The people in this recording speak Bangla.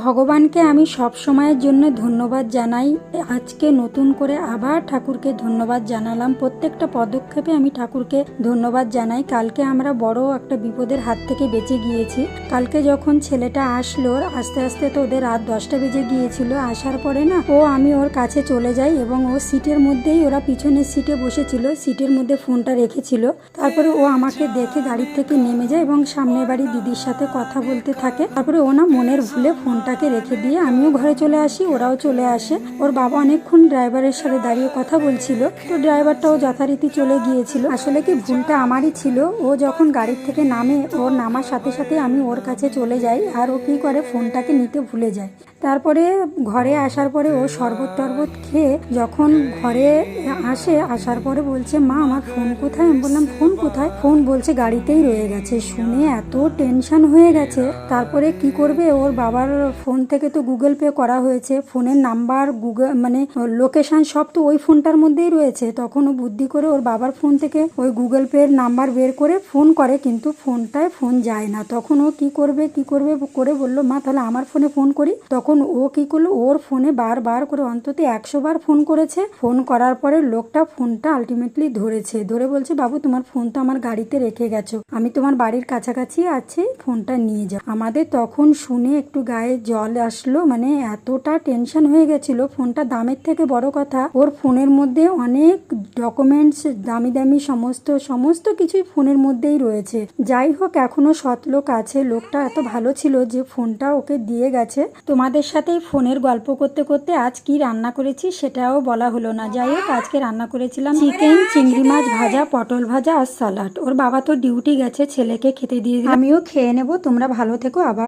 ভগবানকে আমি সব সময়ের জন্য ধন্যবাদ জানাই। আজকে নতুন করে আবার ঠাকুরকে ধন্যবাদ জানালাম। প্রত্যেকটা পদক্ষেপে আমি ঠাকুরকে ধন্যবাদ জানাই। কালকে আমরা বড় একটা বিপদের হাত থেকে বেঁচে গিয়েছি। কালকে যখন ছেলেটা আসলো, আস্তে আস্তে তো ওদের রাত 10টা বেজে গিয়েছিল। আসার পরে না আমি ওর কাছে চলে যাই এবং ও সিটের মধ্যেই, ওরা পিছনের সিটে বসেছিল, সিটের মধ্যে ফোনটা রেখেছিল। তারপরে ও আমাকে দেখে গাড়ির থেকে নেমে যায় এবং সামনের বাড়ি দিদির সাথে কথা বলতে থাকে। তারপরে ও না মনের ভুলে ফোনটাকে রেখে দিয়ে আমিও ঘরে চলে আসি, ওরাও চলে আসে। ওর বাবা অনেকক্ষণ ড্রাইভারের সাথে দাঁড়িয়ে কথা বলছিল, তো ড্রাইভারটাও যথারীতি চলে গিয়েছিল। আসলে কি ভুলটা আমারই ছিল। ও যখন গাড়ির থেকে নামে, ওর নামার সাথে সাথে আমি ওর কাছে চলে যাই, আর ও কী করে ফোনটাকে নিতে ভুলে যায়। তারপরে ঘরে আসার পরে ও শরবত টরবত খেয়ে যখন ঘরে আসার পরে বলছে, মা আমার ফোন কোথায়? আমি বললাম, ফোন কোথায়? ফোন বলছে গাড়িতেই রয়ে গেছে। শুনে এত টেনশন হয়ে গেছে। তারপরে কি করবে, ওর বাবার ফোন থেকে তো গুগল পে করা হয়েছে, ফোনের নাম্বার লোকেশন সব তো ওই ফোনটার মধ্যেই রয়েছে। তখন ও বুদ্ধি করে ওর বাবার ফোন থেকে ওই গুগল পের নাম্বার বের করে ফোন করে, কিন্তু ফোনটায় ফোন যায় না। তখন ও কি করবে করে বললো, মা তাহলে আমার ফোনে ফোন করি। তখন ও কি করলো, ওর ফোনে বারবার করে অন্তত 100 বার ফোন করেছে। ফোন করার পরে লোকটা ফোনটা আলটিমেটলি ধরেছে। ধরে বলছে, বাবু তোমার ফোন তো আমার গাড়িতে রেখে গেছো, আমি তোমার বাড়ির কাছাকাছি আছি, ফোনটা নিয়ে যাও। আমাদের তখন শুনে একটু গায়ে জল আসলো, মানে এতটা টেনশন হয়ে গেছিল। ফোনটা দামের থেকে বড় কথা, ওর ফোনের মধ্যে অনেক ডকুমেন্টস, দামি দামি সমস্ত কিছুই ফোনের মধ্যেই রয়েছে। যাই হোক, এখনো সৎ লোক আছে। লোকটা এত ভালো ছিল যে ফোনটা ওকে দিয়ে গেছে। তোমাদের সাথে ফোনের গল্প করতে করতে আজ কি রান্না করেছি সেটাও বলা হলো না। যাই হোক, আজকে রান্না করেছিলাম চিকেন, চিংড়ি মাছ ভাজা, পটল ভাজা আর সালাড। ওর বাবা তো ডিউটি গেছে, ছেলেকে খেতে দিয়ে দিলাম। আমিও খেয়ে নেবো। তোমরা ভালো থেকো। আবার